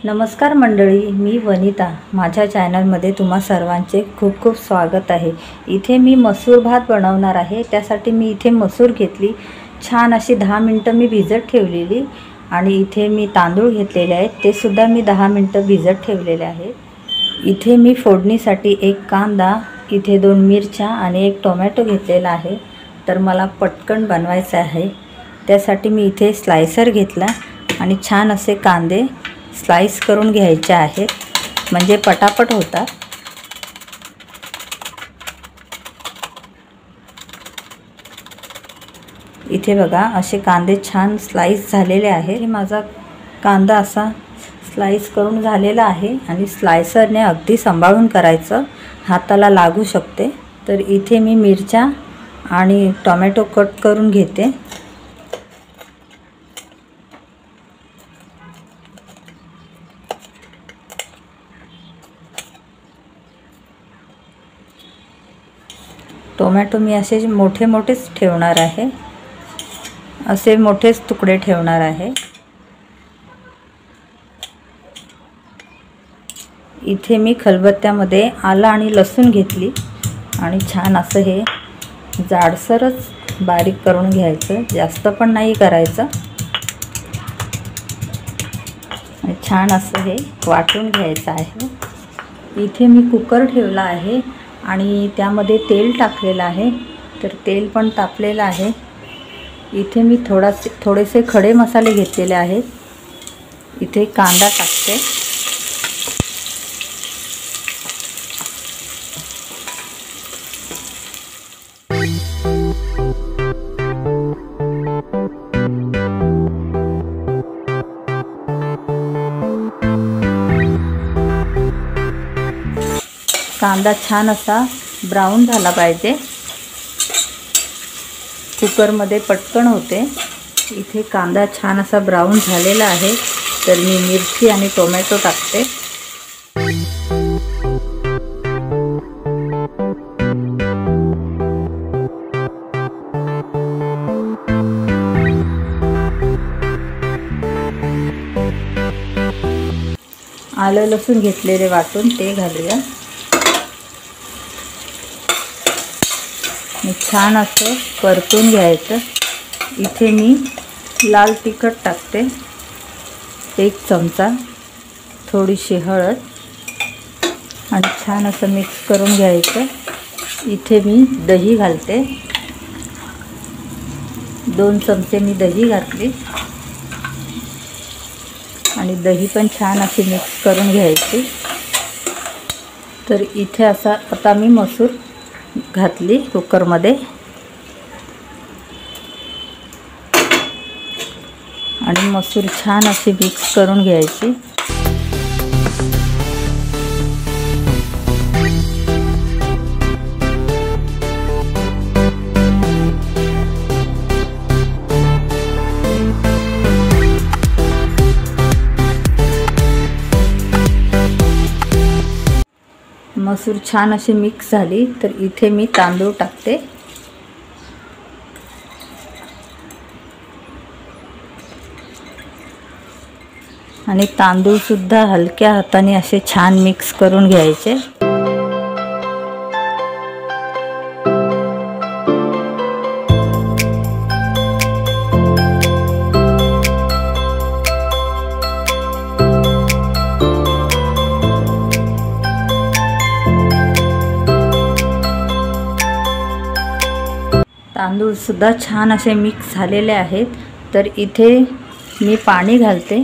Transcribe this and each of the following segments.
नमस्कार मंडळी, मी वनिता. माझ्या चॅनलमध्ये तुम्हा सर्वांचे खूप खूप स्वागत आहे. इथे मी मसूर भात बनवणार आहे. त्यासाठी मी इथे मसूर घेतली, छान अशी 10 मिनटं मी भिजत ठेवलेली. आणि इथे मी तांदूळ घेतलेले आहेत, ते सुद्धा मी 10 मिनटं भिजत ठेवलेले आहेत. इथे मी फोडणीसाठी एक कांदा, इथे 2 मिरच्या आणि एक टोमॅटो घेतलेला आहे. तर मला पटकन बनवायचं आहे, त्यासाठी मी इथे स्लायसर घेतला आणि छान असे कांदे स्लाइस करून घ्यायचे आहेत, म्हणजे पटापट होतात. इथे बघा, असे कांदे छान स्लाइस झालेले आहे. माझा कांदा असा स्लाइस करून झालेला आहे आणि स्लायसरने अगदी सांभाळून करायचं, हाताला लागू शकते. तर इथे मी मिरच्या आणि टोमॅटो कट करून घेते. टोमॅटो मी असे मोठे मोठेच ठेवणार आहे, असे मोठेच तुकडे ठेवणार आहे. इथे मी खलबत्त्यामध्ये आलं आणि लसूण घेतली आणि छान असं हे जाडसरच बारीक करून घ्यायचं, जास्त पण नाही करायचं. आणि छान असं हे वाटून घ्यायचं आहे. इथे मी कुकर ठेवला आहे आणि त्यामध्ये तेल टाकलेलं आहे. तर तेल पण तापलेलं आहे. इथे मी थोडेसे खडे मसाले घेतलेले आहेत. इथे कांदा टाकते. कांदा छान असा ब्राऊन झाला पाहिजे, कुकरमध्ये पटकन होते. इथे कांदा छान असा ब्राऊन झालेला आहे, तर मी मिरची आणि टोमॅटो टाकते. आलं लसूण घेतलेले वाटून ते घालूया. छान असं परतून घ्यायचं. इथे मी लाल तिखट टाकते, 1 चमचा, थोडीशी हळद आणि छान असं मिक्स करून घ्यायचं. इथे मी दही घालते, 2 चमचे मी दही घातली आणि दही पण छान अशी मिक्स करून घ्यायची. तर इथे असा आता मी मसूर घातली कुकरमध्ये आणि मसूर छान अशी मिक्स करून घ्यायची. मसूर छान अशी मिक्स झाली, तर इथे मी तांदूळ टाकते. आणि तांदूळ सुद्धा हलक्या हाताने असे छान मिक्स करून घ्यायचे. तांदूळ सुद्धा छान असे मिक्स झालेले आहेत. तर इथे मी पाणी घालते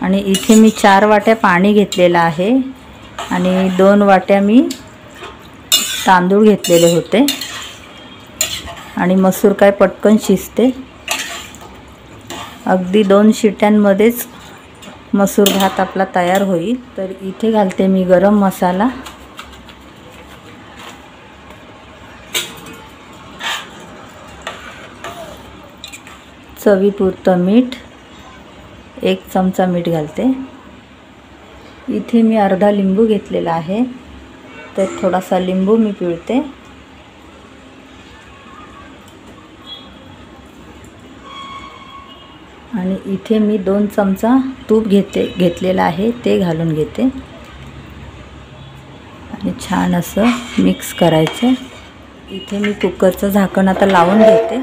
आणि इथे मी 4 वाट्या पाणी घेतलेलं आहे आणि 2 वाट्या मी तांदूळ घेतलेले होते. आणि मसूर काय पटकन शिजते, अगदी 2 शिट्यांमध्येच मसूर भात आपला तयार होईल. तर इथे घालते मी गरम मसाला, चवीपुरतं मीठ, 1 चमचा मीठ घालते. इथे मी अर्धा लिंबू घेतलेला आहे, तर थोडासा लिंबू मी पिळते. आणि इथे मी 2 चमचा तूप घेतलेलं आहे, ते घालून घेते आणि छान असं मिक्स करायचं। इथे मी कुकरचं झाकण आता लावून घेते।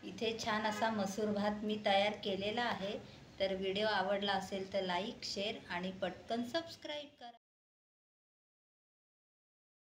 इथे छान असा मसूर भात मी तयार केलेला आहे। तर व्हिडिओ आवडला असेल तर लाईक, शेअर आणि पटकन सबस्क्राईब करा।